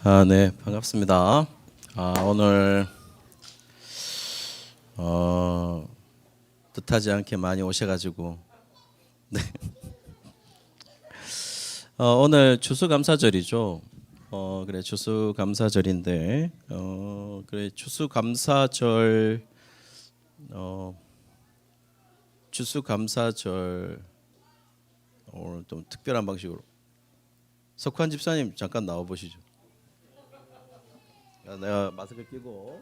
네, 반갑습니다. 오늘 뜻하지 않게 많이 오셔가지고 네. 오늘 추수감사절이죠. 그래 추수감사절인데 그래 추수감사절 추수감사절 오늘 좀 특별한 방식으로 석환 집사님 잠깐 나와 보시죠. 내가 마스크 끼고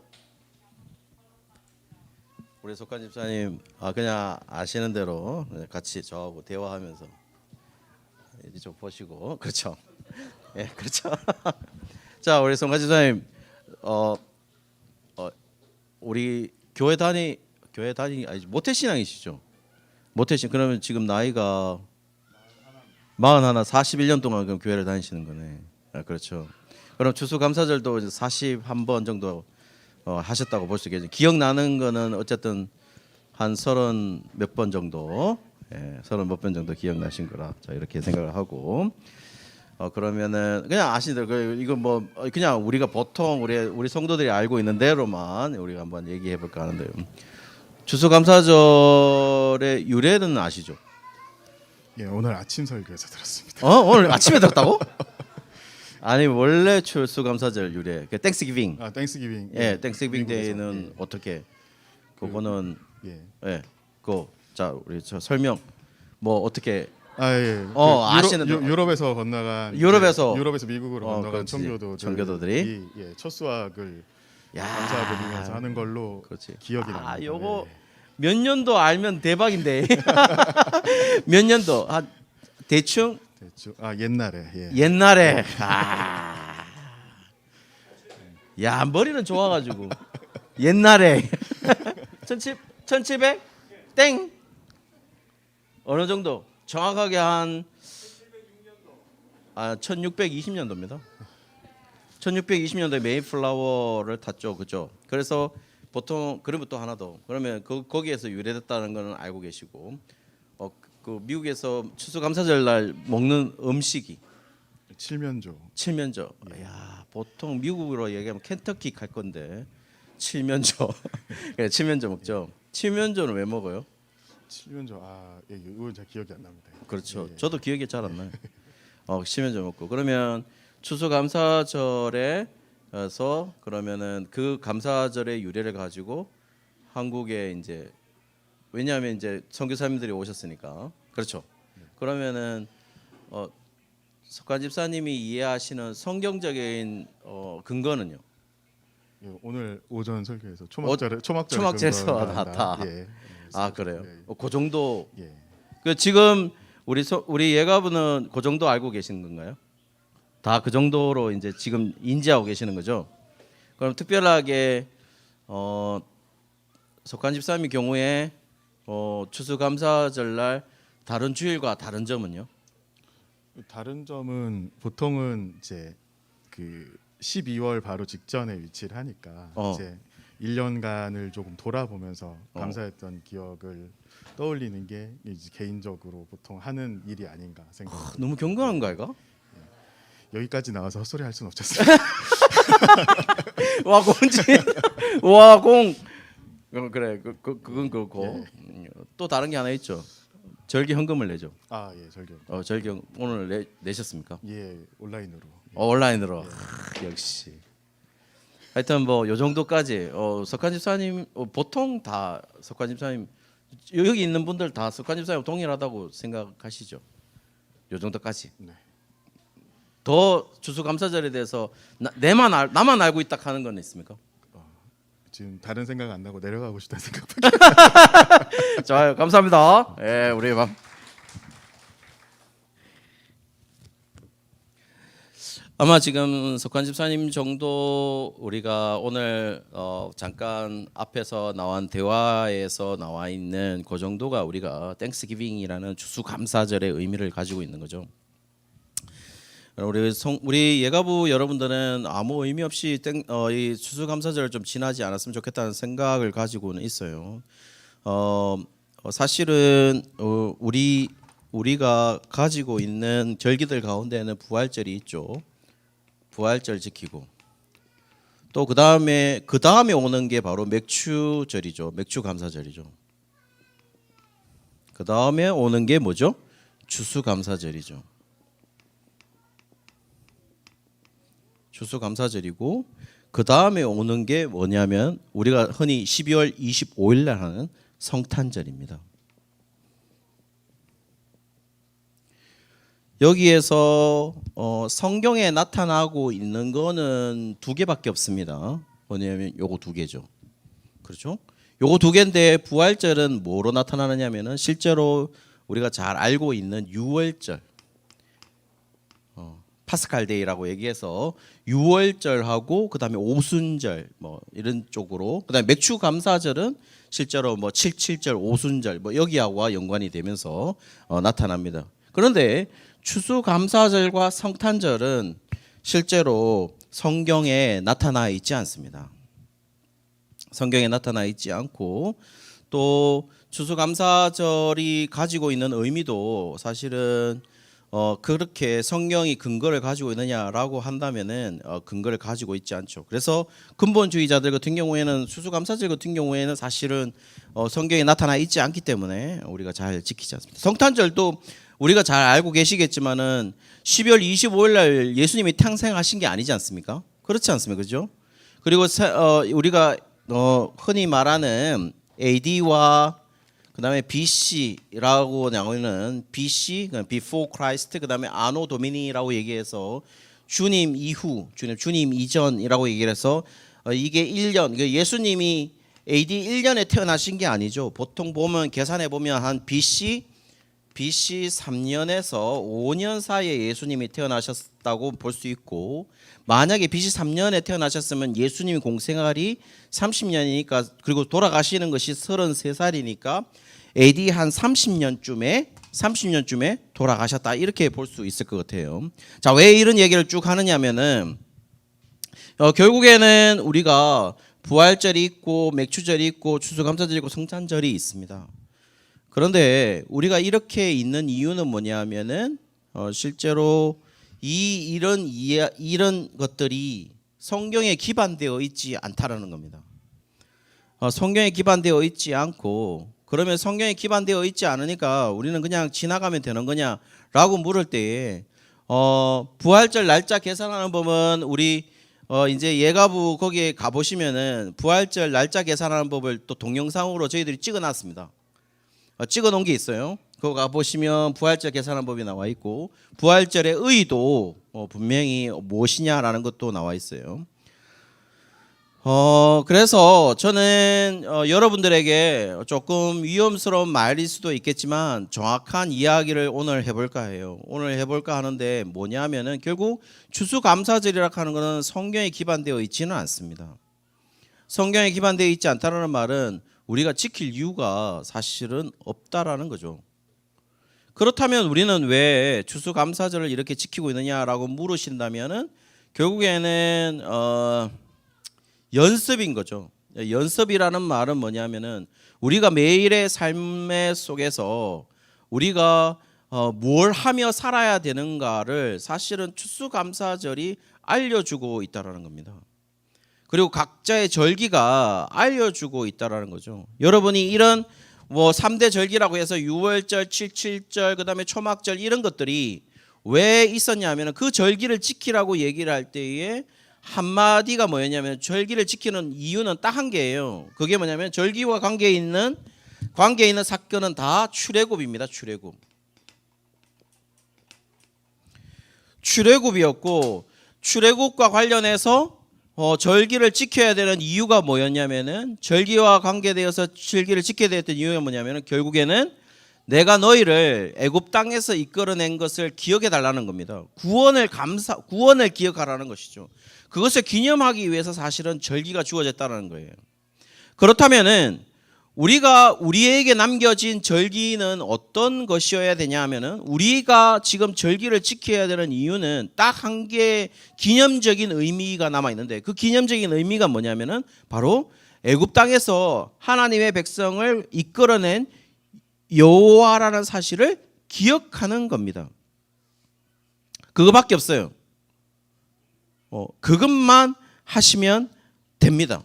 우리 석환 집사님 그냥 아시는 대로 같이 저하고 대화하면서 이제 좀 보시고 그렇죠. 예, 그렇죠. 자, 우리 석환 집사님 우리 교회 다니 아니 모태신앙이시죠? 모태신 그러면 지금 나이가 41, 41년 동안 그럼 교회를 다니시는 거네. 그렇죠. 그럼 추수감사절도 이제 41번 정도 하셨다고 볼 수 있겠죠. 기억나는 거는 어쨌든 한 30 몇 번 정도, 30 몇 번 정도 기억나신 거라 자 이렇게 생각을 하고 그러면은 그냥 아시는 대로 이거 뭐 그냥 우리가 보통 우리 성도들이 알고 있는 대로만 우리가 한번 얘기해 볼까 하는데요. 추수감사절의 유래는 아시죠? 예, 오늘 아침 설교에서 들었습니다. 오늘 아침에 들었다고? 아니 원래 추수감사절 유래 땡스기빙. 땡스기빙. 예, 땡스기빙 데이는 예. 어떻게? 그거는 예. 자 우리 저 설명 뭐 어떻게? 예. 아시는 유럽에서 건너간 유럽에서 미국으로 건너간 청교도들이 첫 수학을 야, 감사 드리면서 하는 걸로 그렇지. 기억이 납니다. 요거 예. 몇 년도 알면 대박인데. 몇 년도? 대충 옛날에. 예. 옛날에. 야, 머리는 좋아가지고. 옛날에. 1700? 땡. 어느 정도? 정확하게 한 1620년도입니다. 1620년도에 메이플라워를 탔죠, 그죠? 그래서 보통 그러면 또 하나 더. 그러면 거기에서 유래됐다는 거는 알고 계시고, 그 미국에서 추수감사절 날 먹는 음식이 칠면조. 예. 야, 보통 미국으로 얘기하면 켄터키 갈 건데 칠면조. 그래, 칠면조 먹죠. 칠면조는 왜 먹어요? 칠면조. 예, 이건 잘 기억이 안 납니다. 그렇죠. 예. 저도 기억이 잘 안 나요. 칠면조 먹고 그러면 추수감사절에서 그러면은 그 감사절의 유래를 가지고 한국에 이제 왜냐하면 이제 선교사님들이 오셨으니까 그렇죠. 그러면은 석관 집사님이 이해하시는 성경적인 근거는요? 예, 오늘 오전 설교에서 초막절에서 다. 예. 그래요. 그 정도. 예. 그 지금 우리 예가분은 그 정도 알고 계신 건가요? 다 그 정도로 이제 지금 인지하고 계시는 거죠. 그럼 특별하게 석관 집사님의 경우에 추수감사절 날 다른 주일과 다른 점은요? 다른 점은 보통은 이제 그 12월 바로 직전에 위치를 하니까 이제 1년간을 조금 돌아보면서 감사했던 기억을 떠올리는 게 이제 개인적으로 보통 하는 일이 아닌가 생각합니다. 너무 경건한 거 아이가? 여기까지 나와서 헛소리 할 수는 없잖아요. 와공 그래 그건 그렇고 또 다른 게 하나 있죠. 절기 헌금을 내죠. 예, 절기. 절기 오늘 내셨습니까? 예, 온라인으로. 온라인으로. 역시. 하여튼 뭐 요 정도까지 석환 집사님 보통 다 석환 집사님 여기 있는 분들 다 석환 집사님 동일하다고 생각하시죠? 요 정도까지. 네. 더 추수감사절에 대해서 나만 알고 있다 하는 건 있습니까? 지금 다른 생각 안 나고 내려가고 싶다는 생각밖에. 좋아요, 감사합니다. 우리 아마 지금 석환 집사님 정도 우리가 오늘 잠깐 앞에서 나온 대화에서 나와 있는 그 정도가 우리가 땡스기빙이라는 추수감사절의 의미를 가지고 있는 거죠. 우리 예가부 여러분들은 아무 의미 없이 이 추수감사절을 좀 지나지 않았으면 좋겠다는 생각을 가지고는 있어요. 사실은 우리가 가지고 있는 절기들 가운데는 부활절이 있죠. 부활절 지키고 또 그 다음에 오는 게 바로 맥추절이죠. 맥추감사절이죠. 그 다음에 오는 게 뭐죠? 추수감사절이죠. 추수감사절이고 그 다음에 오는 게 뭐냐면 우리가 흔히 12월 25일 날 하는 성탄절입니다. 여기에서 성경에 나타나고 있는 거는 두 개밖에 없습니다. 뭐냐면 요거 두 개죠. 그렇죠? 요거 두 개인데 부활절은 뭐로 나타나느냐면은 실제로 우리가 잘 알고 있는 유월절, 파스칼데이라고 얘기해서 유월절하고 그다음에 오순절 뭐 이런 쪽으로 그다음에 맥추감사절은 실제로 뭐 77절, 오순절 뭐 여기하고와 연관이 되면서 나타납니다. 그런데 추수감사절과 성탄절은 실제로 성경에 나타나 있지 않습니다. 성경에 나타나 있지 않고 또 추수감사절이 가지고 있는 의미도 사실은 그렇게 성경이 근거를 가지고 있느냐라고 한다면은 근거를 가지고 있지 않죠. 그래서 근본주의자들 같은 경우에는 추수감사절 같은 경우에는 사실은 성경에 나타나 있지 않기 때문에 우리가 잘 지키지 않습니다. 성탄절도 우리가 잘 알고 계시겠지만은 12월 25일 날 예수님이 탄생하신 게 아니지 않습니까? 그렇지 않습니까? 그죠? 그리고 우리가 흔히 말하는 AD와 그다음에 BC라고 나오는 BC, Before Christ, 그다음에 Anno Domini라고 얘기해서 주님 이후, 주님 이전이라고 얘기를 해서 이게 1년, 예수님이 AD 1년에 태어나신 게 아니죠. 보통 보면 계산해 보면 한 BC 3년에서 5년 사이에 예수님이 태어나셨다고 볼 수 있고, 만약에 BC 3년에 태어나셨으면 예수님이 공생활이 30년이니까 그리고 돌아가시는 것이 33살이니까 AD 한 30년쯤에 돌아가셨다 이렇게 볼 수 있을 것 같아요. 자, 왜 이런 얘기를 쭉 하느냐면은 결국에는 우리가 부활절이 있고 맥추절이 있고 추수감사절이 있고 성탄절이 있습니다. 그런데 우리가 이렇게 있는 이유는 뭐냐면은 실제로 이런 것들이 성경에 기반되어 있지 않다라는 겁니다. 성경에 기반되어 있지 않고 그러면 성경에 기반되어 있지 않으니까 우리는 그냥 지나가면 되는 거냐라고 물을 때에 부활절 날짜 계산하는 법은 우리 이제 예가부 거기에 가 보시면은 부활절 날짜 계산하는 법을 또 동영상으로 저희들이 찍어놨습니다. 찍어놓은 게 있어요. 그거 가 보시면 부활절 계산하는 법이 나와 있고 부활절의 의도 분명히 무엇이냐라는 것도 나와 있어요. 그래서 저는 여러분들에게 조금 위험스러운 말일 수도 있겠지만 정확한 이야기를 오늘 해볼까 해요. 오늘 해볼까 하는데 뭐냐면은 결국 추수감사절이라고 하는 것은 성경에 기반되어 있지는 않습니다. 성경에 기반되어 있지 않다는 말은 우리가 지킬 이유가 사실은 없다라는 거죠. 그렇다면 우리는 왜 추수감사절을 이렇게 지키고 있느냐라고 물으신다면은 결국에는 연습인 거죠. 연습이라는 말은 뭐냐면은 우리가 매일의 삶의 속에서 우리가 뭘 하며 살아야 되는가를 사실은 추수감사절이 알려주고 있다라는 겁니다. 그리고 각자의 절기가 알려주고 있다라는 거죠. 여러분이 이런 뭐 3대 절기라고 해서 6월절, 77절, 그다음에 초막절 이런 것들이 왜 있었냐면 그 절기를 지키라고 얘기를 할 때에 한마디가 뭐였냐면 절기를 지키는 이유는 딱 한 개예요. 그게 뭐냐면 절기와 관계 있는 사건은 다 출애굽입니다. 출애굽이었고 출애굽과 관련해서 절기를 지켜야 되는 이유가 뭐였냐면은 절기와 관계되어서 절기를 지켜야 됐던 이유가 뭐냐면은 결국에는 내가 너희를 애굽 땅에서 이끌어낸 것을 기억해 달라는 겁니다. 구원을 기억하라는 것이죠. 그것을 기념하기 위해서 사실은 절기가 주어졌다는 거예요. 그렇다면은 우리에게 남겨진 절기는 어떤 것이어야 되냐 하면은 우리가 지금 절기를 지켜야 되는 이유는 딱 한 개의 기념적인 의미가 남아 있는데 그 기념적인 의미가 뭐냐면은 바로 애굽 땅에서 하나님의 백성을 이끌어낸 여호와라는 사실을 기억하는 겁니다. 그거밖에 없어요. 그것만 하시면 됩니다.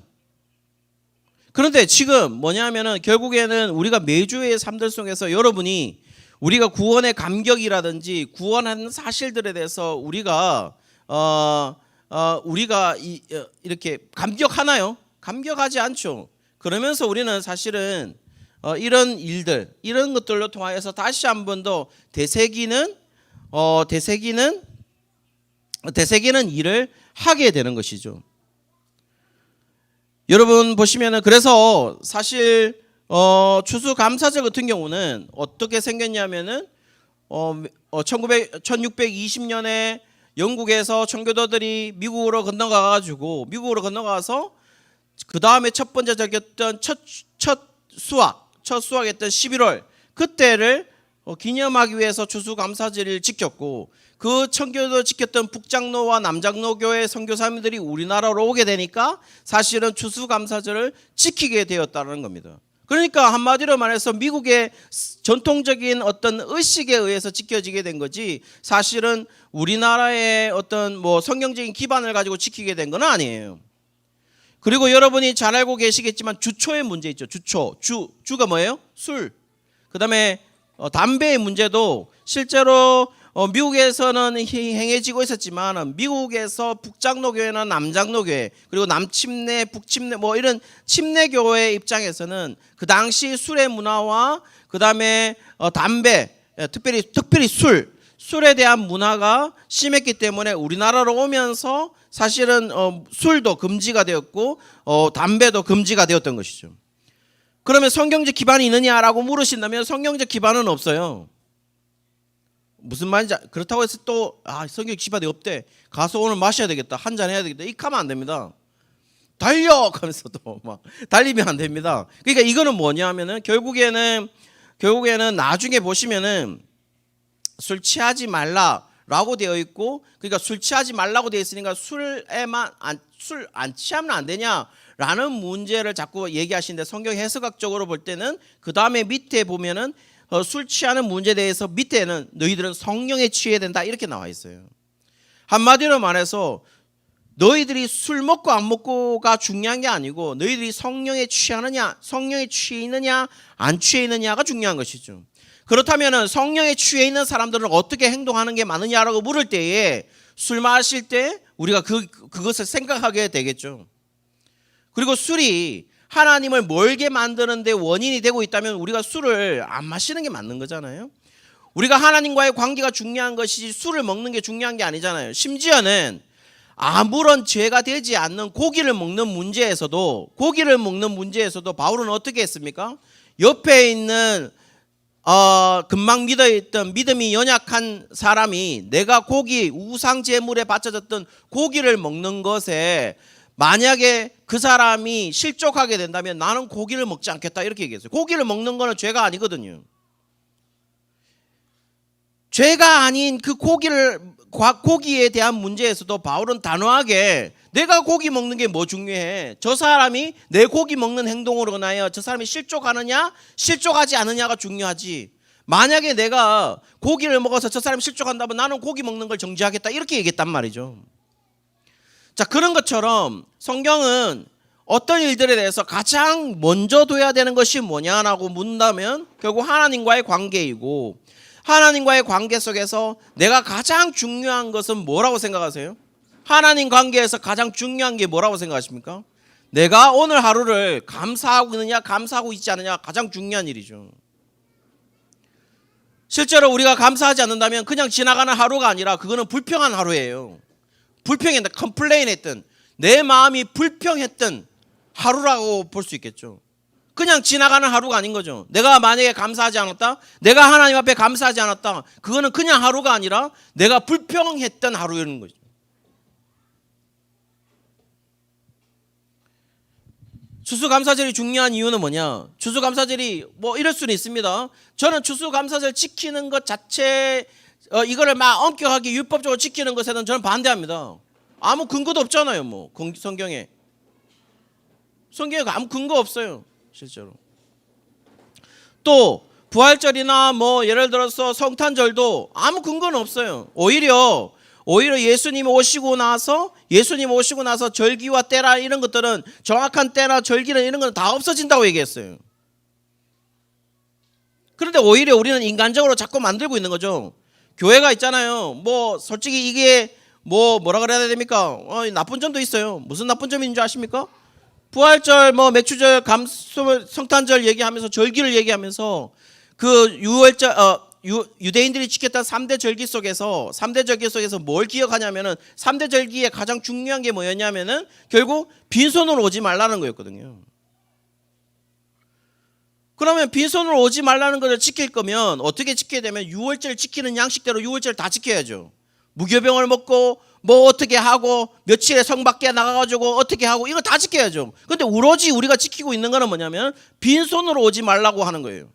그런데 지금 뭐냐면은 결국에는 우리가 매주의 삶들 속에서 여러분이 우리가 구원의 감격이라든지 구원하는 사실들에 대해서 우리가 이렇게 감격하나요? 감격하지 않죠. 그러면서 우리는 사실은 이런 일들, 이런 것들로 통하여서 다시 한 번 더 되새기는 일을 하게 되는 것이죠. 여러분 보시면은 그래서 사실 추수감사절 같은 경우는 어떻게 생겼냐면은 1620년에 영국에서 청교도들이 미국으로 건너가서 그 다음에 첫 번째 적였던 첫 수학했던 11월 그때를 기념하기 위해서 추수감사절을 지켰고, 그 청교도 지켰던 북장로와 남장로 교회 선교사님들이 우리나라로 오게 되니까 사실은 추수감사절을 지키게 되었다는 겁니다. 그러니까 한마디로 말해서 미국의 전통적인 어떤 의식에 의해서 지켜지게 된 거지, 사실은 우리나라의 어떤 뭐 성경적인 기반을 가지고 지키게 된 건 아니에요. 그리고 여러분이 잘 알고 계시겠지만 주초의 문제 있죠. 주가 뭐예요? 술. 그다음에 담배의 문제도 실제로 미국에서는 행해지고 있었지만 미국에서 북장로교회나 남장로교회 그리고 남침내 북침내 뭐 이런 침내교회 입장에서는 그 당시 술의 문화와 그다음에 담배, 특별히 술에 대한 문화가 심했기 때문에 우리나라로 오면서 사실은 술도 금지가 되었고 담배도 금지가 되었던 것이죠. 그러면 성경적 기반이 있느냐라고 물으신다면 성경적 기반은 없어요. 무슨 말인지 그렇다고 해서 또 성경 기반이 없대, 가서 오늘 마셔야 되겠다, 한잔 해야 되겠다, 이렇게 하면 안 됩니다. 달려 하면서 또 막 달리면 안 됩니다. 그러니까 이거는 뭐냐면은 결국에는 나중에 보시면은 술 취하지 말라라고 되어 있고, 그러니까 술 취하지 말라고 되어 있으니까 술 안 취하면 안 되냐라는 문제를 자꾸 얘기하시는데, 성경 해석학적으로 볼 때는 그 다음에 밑에 보면은 술 취하는 문제에 대해서 밑에는 너희들은 성령에 취해야 된다 이렇게 나와 있어요. 한마디로 말해서 너희들이 술 먹고 안 먹고가 중요한 게 아니고 너희들이 성령에 취해 있느냐 안 취해 있느냐가 중요한 것이죠. 그렇다면 성령에 취해 있는 사람들은 어떻게 행동하는 게 많으냐라고 물을 때에 술 마실 때 우리가 그것을 생각하게 되겠죠. 그리고 술이 하나님을 멀게 만드는데 원인이 되고 있다면 우리가 술을 안 마시는 게 맞는 거잖아요. 우리가 하나님과의 관계가 중요한 것이지 술을 먹는 게 중요한 게 아니잖아요. 심지어는 아무런 죄가 되지 않는 고기를 먹는 문제에서도 바울은 어떻게 했습니까? 옆에 있는 금방 믿어있던 믿음이 연약한 사람이 내가 우상 제물에 바쳐졌던 고기를 먹는 것에 만약에 그 사람이 실족하게 된다면 나는 고기를 먹지 않겠다 이렇게 얘기했어요. 고기를 먹는 거는 죄가 아니거든요. 죄가 아닌 그 고기에 대한 문제에서도 바울은 단호하게 내가 고기 먹는 게 뭐 중요해? 저 사람이 내 고기 먹는 행동으로 인하여 저 사람이 실족하느냐 실족하지 않느냐가 중요하지, 만약에 내가 고기를 먹어서 저 사람이 실족한다면 나는 고기 먹는 걸 정지하겠다 이렇게 얘기했단 말이죠. 자, 그런 것처럼 성경은 어떤 일들에 대해서 가장 먼저 둬야 되는 것이 뭐냐라고 묻는다면 결국 하나님과의 관계이고, 하나님과의 관계 속에서 내가 가장 중요한 것은 뭐라고 생각하세요? 하나님 관계에서 가장 중요한 게 뭐라고 생각하십니까? 내가 오늘 하루를 감사하고 있느냐 감사하고 있지 않느냐 가장 중요한 일이죠. 실제로 우리가 감사하지 않는다면 그냥 지나가는 하루가 아니라 그거는 불평한 하루예요. 불평했던, 컴플레인했던, 내 마음이 불평했던 하루라고 볼 수 있겠죠. 그냥 지나가는 하루가 아닌 거죠. 내가 만약에 감사하지 않았다, 내가 하나님 앞에 감사하지 않았다, 그거는 그냥 하루가 아니라 내가 불평했던 하루라는 거죠. 추수감사절이 중요한 이유는 뭐냐? 추수감사절이 뭐 이럴 수는 있습니다. 저는 추수감사절 지키는 것 자체 이거를 막 엄격하게 율법적으로 지키는 것에는 저는 반대합니다. 아무 근거도 없잖아요. 뭐 성경에 아무 근거 없어요. 실제로. 또 부활절이나 뭐 예를 들어서 성탄절도 아무 근거는 없어요. 오히려 오히려 예수님 오시고 나서 절기와 때라 이런 것들은 정확한 때나 절기나 이런 건 다 없어진다고 얘기했어요. 그런데 오히려 우리는 인간적으로 자꾸 만들고 있는 거죠. 교회가 있잖아요. 뭐 솔직히 이게 뭐라 그래야 됩니까? 나쁜 점도 있어요. 무슨 나쁜 점인 줄 아십니까? 부활절, 맥주절, 성탄절 얘기하면서 절기를 얘기하면서 그 유월절 유대인들이 지켰던 3대 절기 속에서 뭘 기억하냐면은 3대 절기의 가장 중요한 게 뭐였냐면은 결국 빈손으로 오지 말라는 거였거든요. 그러면 빈손으로 오지 말라는 것을 지킬 거면 어떻게 지켜야 되면 유월절 지키는 양식대로 유월절 다 지켜야죠. 무교병을 먹고 어떻게 하고 며칠에 성 밖에 나가가지고 어떻게 하고 이거 다 지켜야죠. 근데 오로지 우리가 지키고 있는 거는 뭐냐면 빈손으로 오지 말라고 하는 거예요.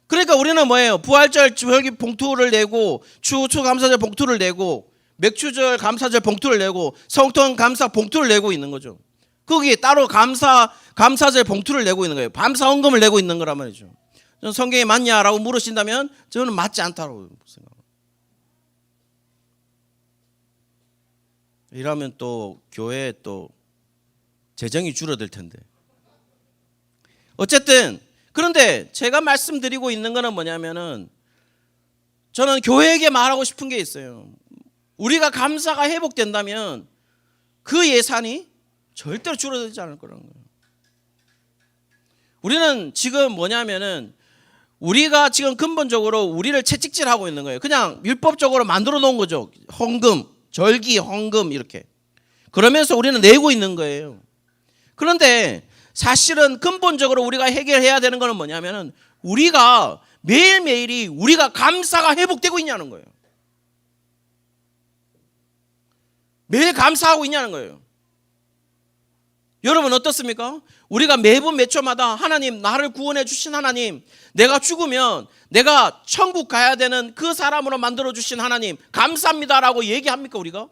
그러니까 우리는 뭐예요? 부활절 절기 봉투를 내고 추감사절 봉투를 내고 맥주절 감사절 봉투를 내고 성탄 감사 봉투를 내고 있는 거죠. 거기에 따로 감사절 봉투를 내고 있는 거예요. 감사 헌금을 내고 있는 거란 말이죠. 저는 성경에 맞냐라고 물으신다면 저는 맞지 않다고 생각합니다. 이러면 또 교회에 또 재정이 줄어들 텐데. 어쨌든 그런데 제가 말씀드리고 있는 거는 뭐냐면은 저는 교회에게 말하고 싶은 게 있어요. 우리가 감사가 회복된다면 그 예산이 절대로 줄어들지 않을 거라는 거예요. 우리는 지금 뭐냐면은 우리가 지금 근본적으로 우리를 채찍질하고 있는 거예요. 그냥 율법적으로 만들어 놓은 거죠. 헌금, 절기, 헌금 이렇게. 그러면서 우리는 내고 있는 거예요. 그런데 사실은 근본적으로 우리가 해결해야 되는 거는 뭐냐면은 우리가 매일매일이 우리가 감사가 회복되고 있냐는 거예요. 매일 감사하고 있냐는 거예요. 여러분 어떻습니까? 우리가 매분 몇 초마다 하나님 나를 구원해 주신 하나님, 내가 죽으면 내가 천국 가야 되는 그 사람으로 만들어 주신 하나님 감사합니다라고 얘기합니까 우리가?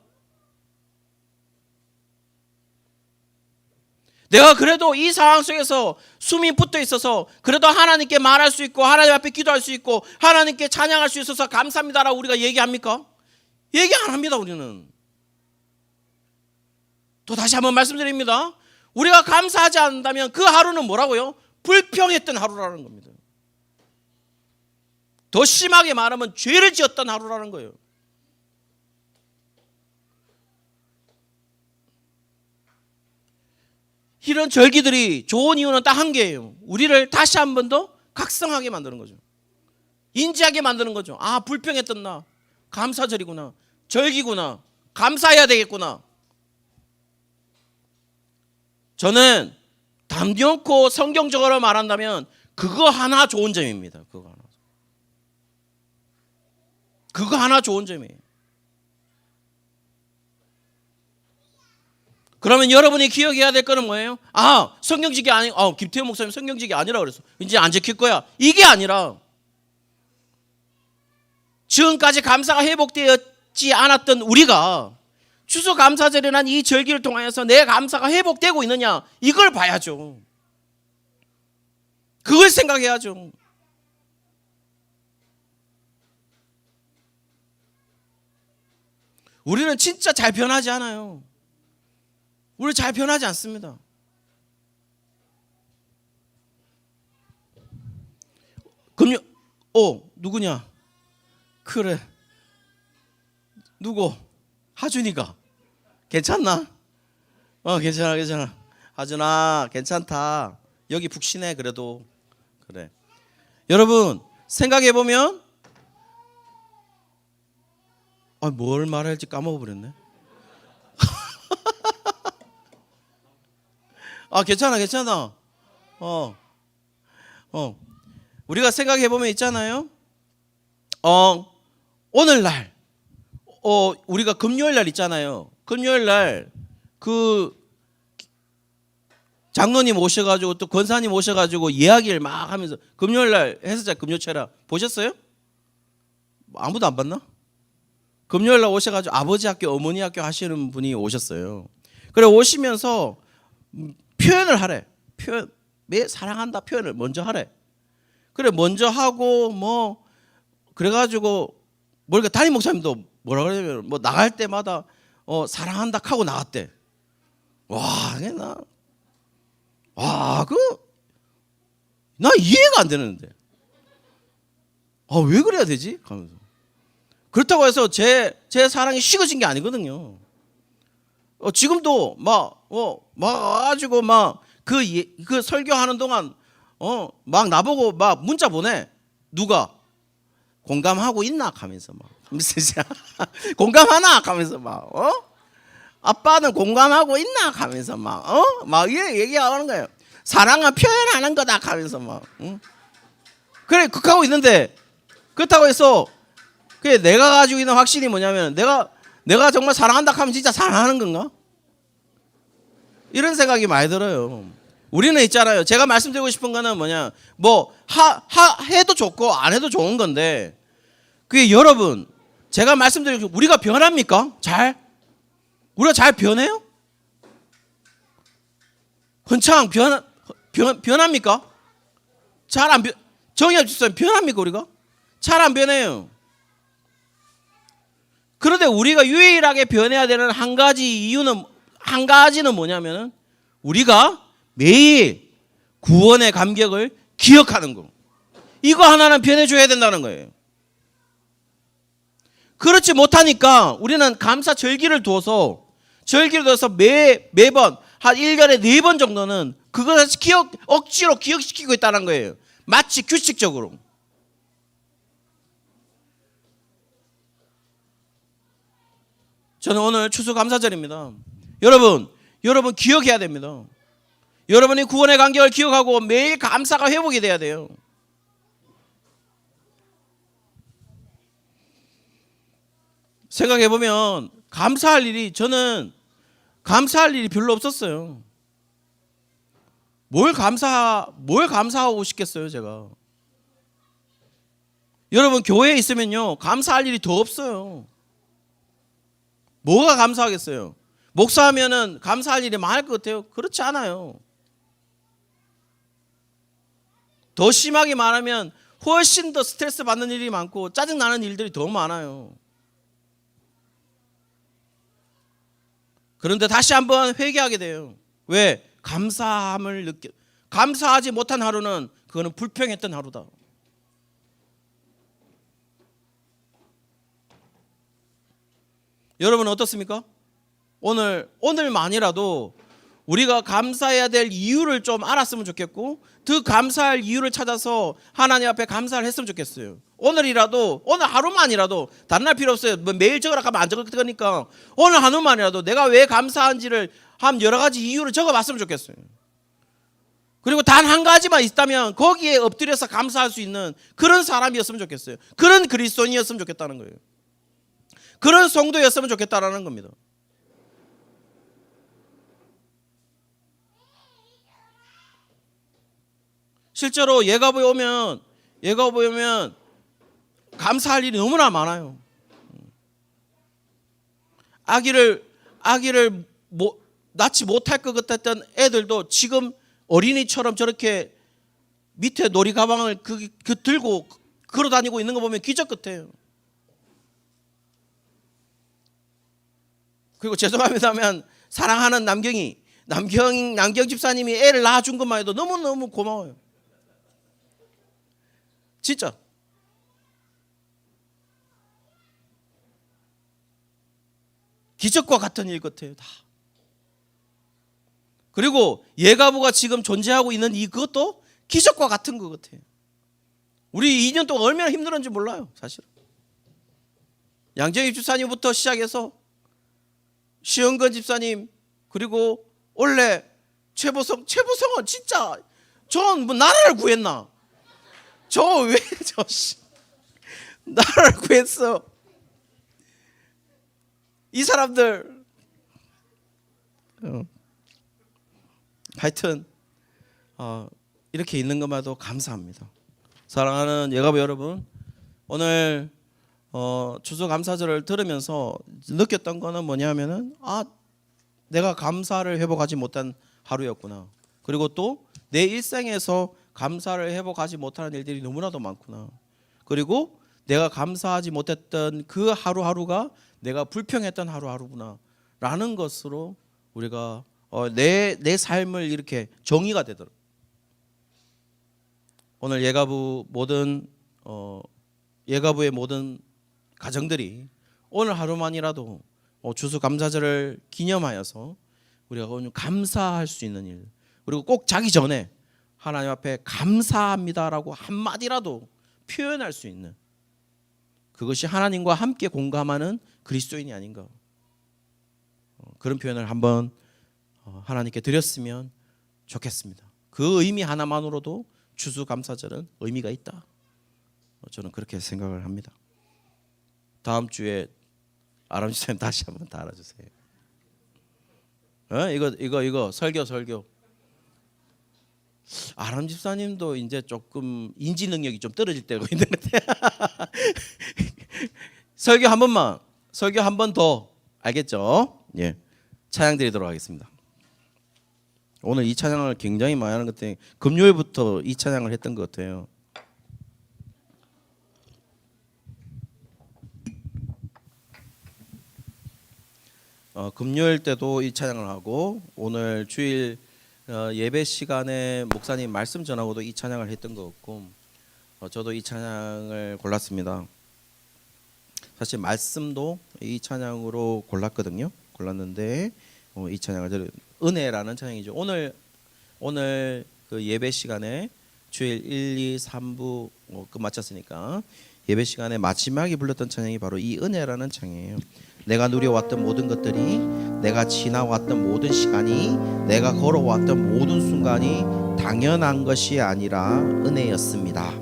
내가 그래도 이 상황 속에서 숨이 붙어 있어서 그래도 하나님께 말할 수 있고 하나님 앞에 기도할 수 있고 하나님께 찬양할 수 있어서 감사합니다라고 우리가 얘기합니까? 얘기 안 합니다. 우리는. 또 다시 한번 말씀드립니다. 우리가 감사하지 않는다면 그 하루는 뭐라고요? 불평했던 하루라는 겁니다. 더 심하게 말하면 죄를 지었던 하루라는 거예요. 이런 절기들이 좋은 이유는 딱 한 개예요. 우리를 다시 한 번 더 각성하게 만드는 거죠. 인지하게 만드는 거죠. 아, 불평했던 나 감사절이구나, 절기구나, 감사해야 되겠구나. 저는 담대놓고 성경적으로 말한다면 그거 하나 좋은 점입니다. 그거 하나 좋은 점이에요. 그러면 여러분이 기억해야 될 거는 뭐예요? 아, 성경직이 아니, 김태현 목사님 성경직이 아니라 그랬어. 이제 안 지킬 거야. 이게 아니라 지금까지 감사가 회복되었지 않았던 우리가 추수감사절이란 이 절기를 통하여서 내 감사가 회복되고 있느냐, 이걸 봐야죠. 그걸 생각해야죠. 우리는 진짜 잘 변하지 않아요. 우리 잘 변하지 않습니다. 누구냐? 그래. 누구? 하준이가. 괜찮나? 괜찮아. 하준아, 괜찮다. 여기 북신해 그래도. 그래. 여러분 생각해 보면 뭘 말할지 까먹어버렸네. 괜찮아. 우리가 생각해 보면 있잖아요. 오늘날 우리가 금요일 날 있잖아요. 금요일 날 그 장로님 오셔가지고 또 권사님 오셔가지고 이야기를 막 하면서 금요일 날 해서자 금요체라 보셨어요? 아무도 안 봤나? 금요일 날 오셔가지고 아버지 학교 어머니 학교 하시는 분이 오셨어요. 그래 오시면서 표현을 하래. 매 사랑한다 표현을 먼저 하래. 그래 먼저 하고 그래가지고 담임 목사님도 뭐라 그러냐면 뭐 나갈 때마다 사랑한다 하고 나갔대. 나 이해가 안 되는데. 왜 그래야 되지? 하면서. 그렇다고 해서 제 사랑이 식어진 게 아니거든요. 지금도 막 가지고 그 설교하는 동안 막 나보고 막 문자 보내. 누가 공감하고 있나 하면서 막 공감하나 하면서 막 아빠는 공감하고 있나 하면서 막 얘기하는 거예요. 사랑은 표현하는 거다 하면서 막 그래 그렇게 하고 있는데 그렇다고 해서 그게 내가 가지고 있는 확신이 뭐냐면 내가 정말 사랑한다 하면 진짜 사랑하는 건가? 이런 생각이 많이 들어요. 우리는 있잖아요. 제가 말씀드리고 싶은 거는 뭐냐, 해도 좋고 안 해도 좋은 건데, 그게 여러분, 제가 말씀드리고 우리가 변합니까? 우리가 잘 변해요? 헌창 변합니까? 잘 안 정의해 주세요. 변합니까 우리가? 잘 안 변해요. 그런데 우리가 유일하게 변해야 되는 한 가지는 뭐냐면은 우리가 매일 구원의 감격을 기억하는 거. 이거 하나는 변해줘야 된다는 거예요. 그렇지 못하니까 우리는 감사 절기를 두어서 매번 한 1년에 4번 정도는 그것을 억지로 기억시키고 있다는 거예요. 마치 규칙적으로. 저는 오늘 추수감사절입니다. 여러분 기억해야 됩니다. 여러분이 구원의 간격을 기억하고 매일 감사가 회복이 돼야 돼요. 생각해보면 저는 감사할 일이 별로 없었어요. 뭘 감사하고 싶겠어요, 제가. 여러분 교회에 있으면요 감사할 일이 더 없어요. 뭐가 감사하겠어요? 목사하면은 감사할 일이 많을 것 같아요? 그렇지 않아요. 더 심하게 말하면 훨씬 더 스트레스 받는 일이 많고 짜증 나는 일들이 더 많아요. 그런데 다시 한번 회개하게 돼요. 왜? 감사하지 못한 하루는 그거는 불평했던 하루다. 여러분 어떻습니까? 오늘만이라도 우리가 감사해야 될 이유를 좀 알았으면 좋겠고 그 감사할 이유를 찾아서 하나님 앞에 감사를 했으면 좋겠어요. 오늘 하루만이라도 다른 날 필요 없어요. 매일 적으라 하면 안 적을 거니까 오늘 하루만이라도 내가 왜 감사한지를 한 여러 가지 이유를 적어봤으면 좋겠어요. 그리고 단 한 가지만 있다면 거기에 엎드려서 감사할 수 있는 그런 사람이었으면 좋겠어요. 그런 그리스도인이었으면 좋겠다는 거예요. 그런 성도였으면 좋겠다라는 겁니다. 실제로 예가보에 오면 감사할 일이 너무나 많아요. 아기를 낳지 못할 것 같았던 애들도 지금 어린이처럼 저렇게 밑에 놀이 가방을 들고 걸어 다니고 있는 거 보면 기적 같아요. 그리고 죄송합니다만 사랑하는 남경 집사님이 애를 낳아준 것만 해도 너무너무 고마워요. 진짜. 기적과 같은 일 같아요. 다. 그리고 예가부가 지금 존재하고 있는 그것도 기적과 같은 것 같아요. 우리 2년 동안 얼마나 힘들었는지 몰라요. 사실은. 양정희 집사님부터 시작해서 시영건 집사님 그리고 원래 최보성은 진짜 전 뭐 나라를 구했나? 나라를 구했어. 이 사람들 하여튼 이렇게 있는 것만도 감사합니다. 사랑하는 예가부 여러분, 오늘 추수감사절을 들으면서 느꼈던 거는 뭐냐면은 내가 감사를 회복하지 못한 하루였구나. 그리고 또 내 일생에서 감사를 회복하지 못하는 일들이 너무나도 많구나. 그리고 내가 감사하지 못했던 그 하루하루가 내가 불평했던 하루하루구나라는 것으로 우리가 내 삶을 이렇게 정의가 되도록 오늘 예가부의 모든 가정들이 오늘 하루만이라도 추수감사절을 기념하여서 우리가 오늘 감사할 수 있는 일, 그리고 꼭 자기 전에 하나님 앞에 감사합니다라고 한마디라도 표현할 수 있는, 그것이 하나님과 함께 공감하는 그리스도인이 아닌가, 그런 표현을 한번 하나님께 드렸으면 좋겠습니다. 그 의미 하나만으로도 추수감사절은 의미가 있다, 저는 그렇게 생각을 합니다. 다음 주에 아람 집사님 다시 한번 달아주세요. 이거 설교. 아람 집사님도 이제 조금 인지 능력이 좀 떨어질 때가 있는 것 같아요. 설교 한 번 더, 알겠죠? 예, 찬양 드리도록 하겠습니다. 오늘 이 찬양을 굉장히 많이 하는 것 같아요. 금요일부터 이 찬양을 했던 것 같아요. 금요일 때도 이 찬양을 하고, 오늘 주일 예배 시간에 목사님 말씀 전하고도 이 찬양을 했던 것 같고, 저도 이 찬양을 골랐습니다. 사실 말씀도 이 찬양으로 골랐는데 이 찬양을 은혜라는 찬양이죠. 오늘 그 예배 시간에 주일 1, 2, 3부 마쳤으니까 예배 시간에 마지막에 불렀던 찬양이 바로 이 은혜라는 찬양이에요. 내가 누려왔던 모든 것들이, 내가 지나왔던 모든 시간이, 내가 걸어왔던 모든 순간이 당연한 것이 아니라 은혜였습니다.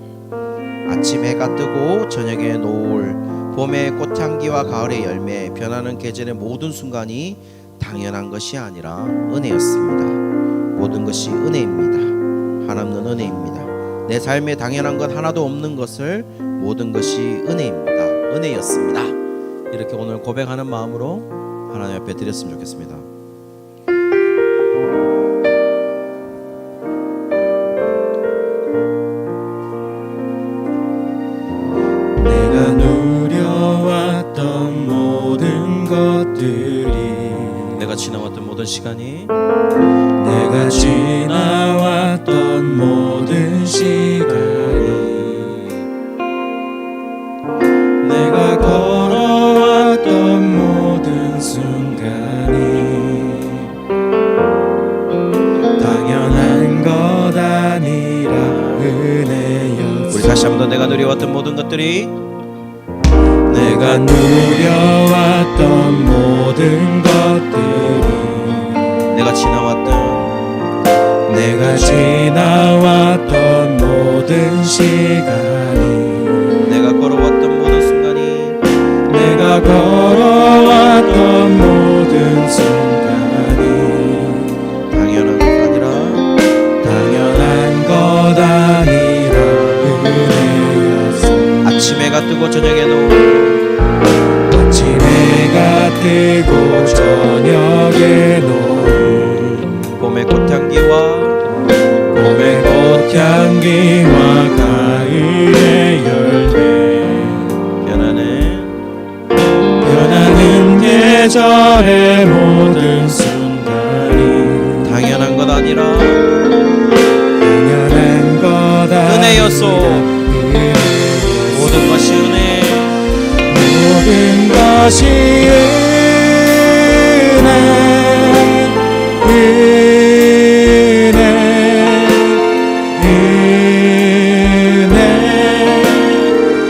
아침 해가 뜨고 저녁에 노을, 봄의 꽃향기와 가을의 열매, 변하는 계절의 모든 순간이 당연한 것이 아니라 은혜였습니다. 모든 것이 은혜입니다. 한없는 은혜입니다. 내 삶에 당연한 것 하나도 없는 것을 모든 것이 은혜입니다. 은혜였습니다. 이렇게 오늘 고백하는 마음으로 하나님 앞에 드렸으면 좋겠습니다. 내가 누려왔던 모든 것들이, 내가 지나왔던 모든 시간이, 내가 지나왔던 모든 시간이, 내가 걸어왔던 모든 순간이 당연한 것 아니라 은혜였어. 우리 다시 한번 더, 내가 누려왔던 모든 것들이, 내가 누려왔던 모든 것들이, 내가 지나왔던 모든 시간이, 내가 걸어왔던 모든 순간이, 내가 걸어왔던 모든 순간이 당연한 것 아니라 은혜였어. 아침 해가 뜨고 저녁에 노을, 아침 해가 뜨고 저녁에 노을, 봄의 꽃향기와 가을의 열매, 변하는 계절의 모든 순간이 당연한 것 아니라 당연한 것 아니라 은혜였소. 모든 것이 은혜, 모든 것이 은혜,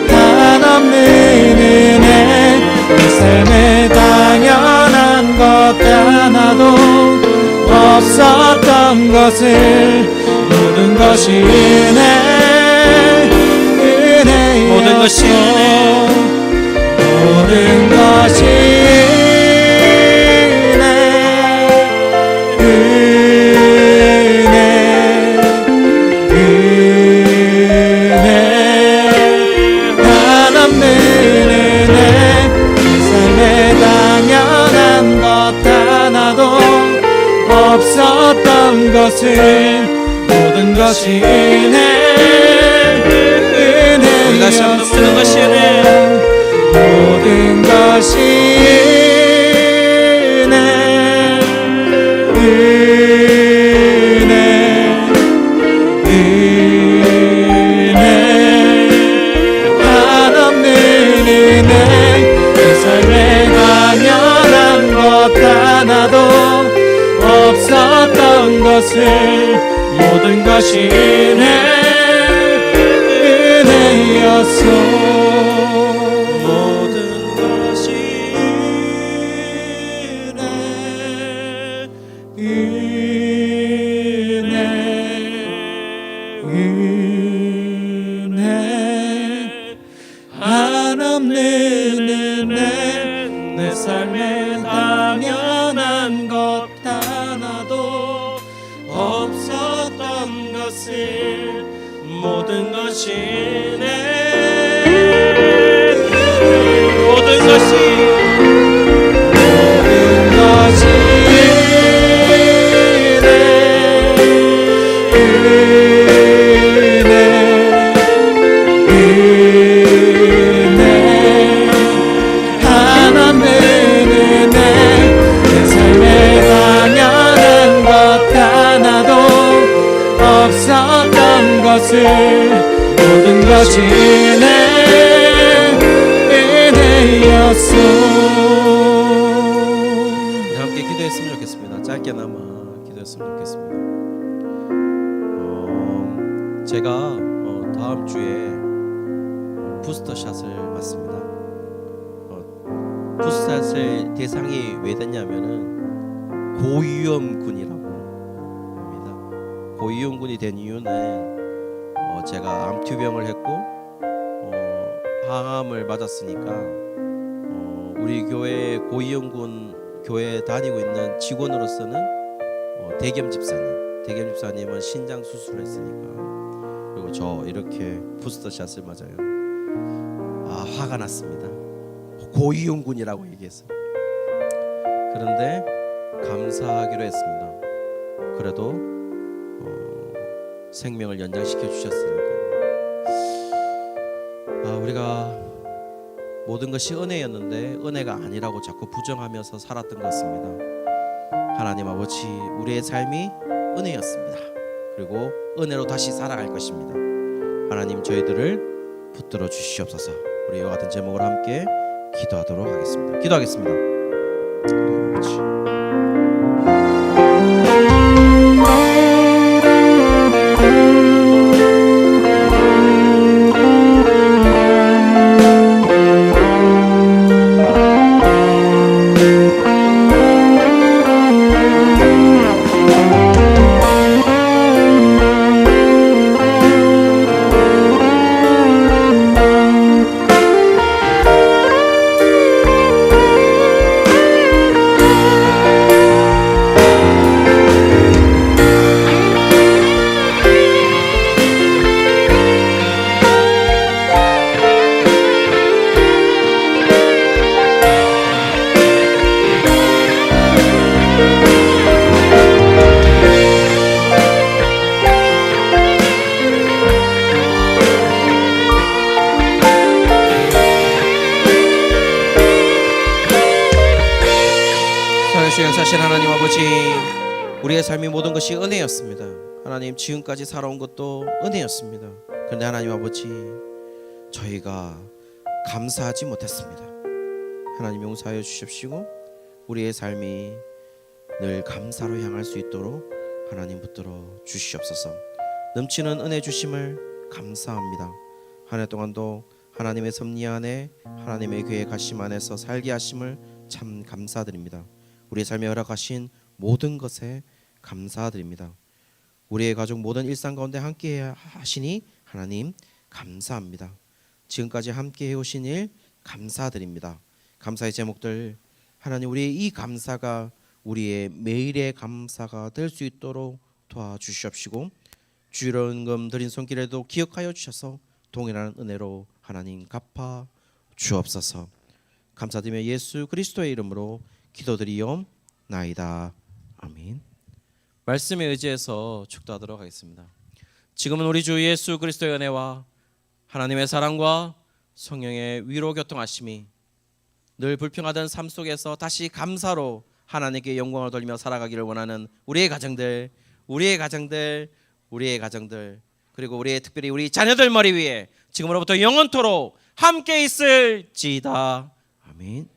한없는 은혜. 내 삶에 당연한 것 하나도 없었던 것을 모든 것이 은혜였어. 모든 것이 은혜, 모든 것이 은혜, 한없는 은혜. 내 삶에 당연한 것 하나도 없었던 것을 모든 것이 은혜. 우리 다시 한번 모든 것이 은혜, 것은 모든 것이 은혜였소. 모든 것이 은혜 한없는 은혜 내 삶에 당연한 것 하나도 없었던 것을 모든 것이 모든 것이 모든 것이 은혜였소. 함께 기도했으면 좋겠습니다. 짧게나마 기도했으면 좋겠습니다. 제가 다음 주에 부스터샷을 맞습니다. 부스터샷의 대상이 왜 됐냐면은 고위험군이라고 합니다. 고위험군이 된 이유는 제가 암투병을 했고 항암을 맞았으니까 우리 교회 고위험군 교회에 다니고 있는 직원으로서는 대겸 집사님은 신장 수술을 했으니까, 그리고 저 이렇게 부스터샷을 맞아요. 화가 났습니다. 고위험군이라고 얘기했어요. 그런데 감사하기로 했습니다. 그래도 생명을 연장시켜 주셨으니까. 우리가 모든 것이 은혜였는데 은혜가 아니라고 자꾸 부정하면서 살았던 것 같습니다. 하나님 아버지, 우리의 삶이 은혜였습니다. 그리고 은혜로 다시 살아갈 것입니다. 하나님, 저희들을 붙들어 주시옵소서. 우리 이와 같은 제목으로 함께 기도하도록 하겠습니다. 기도하겠습니다. 아버지. 사실 하나님 아버지, 우리의 삶이 모든 것이 은혜였습니다. 하나님, 지금까지 살아온 것도 은혜였습니다. 그런데 하나님 아버지, 저희가 감사하지 못했습니다. 하나님 용서하여 주십시고 우리의 삶이 늘 감사로 향할 수 있도록 하나님 붙들어 주시옵소서. 넘치는 은혜 주심을 감사합니다. 한 해 동안도 하나님의 섭리 안에 하나님의 계획하심 안에서 살게 하심을 참 감사드립니다. 우리의 삶에 허락하신 모든 것에 감사드립니다. 우리의 가족 모든 일상 가운데 함께 하시니 하나님 감사합니다. 지금까지 함께 해오신 일 감사드립니다. 감사의 제목들, 하나님, 우리의 이 감사가 우리의 매일의 감사가 될 수 있도록 도와주시옵시고 주일원금 드린 손길에도 기억하여 주셔서 동일한 은혜로 하나님 갚아 주옵소서. 감사드리며 예수 그리스도의 이름으로 기도드리옵나이다. 아멘. 말씀에 의지해서 축도하도록 하겠습니다. 지금은 우리 주 예수 그리스도의 은혜와 하나님의 사랑과 성령의 위로 교통하심이 늘 불평하던 삶 속에서 다시 감사로 하나님께 영광을 돌리며 살아가기를 원하는 우리의 가정들 그리고 우리의 특별히 우리 자녀들 머리 위에 지금으로부터 영원토록 함께 있을지다. 아멘.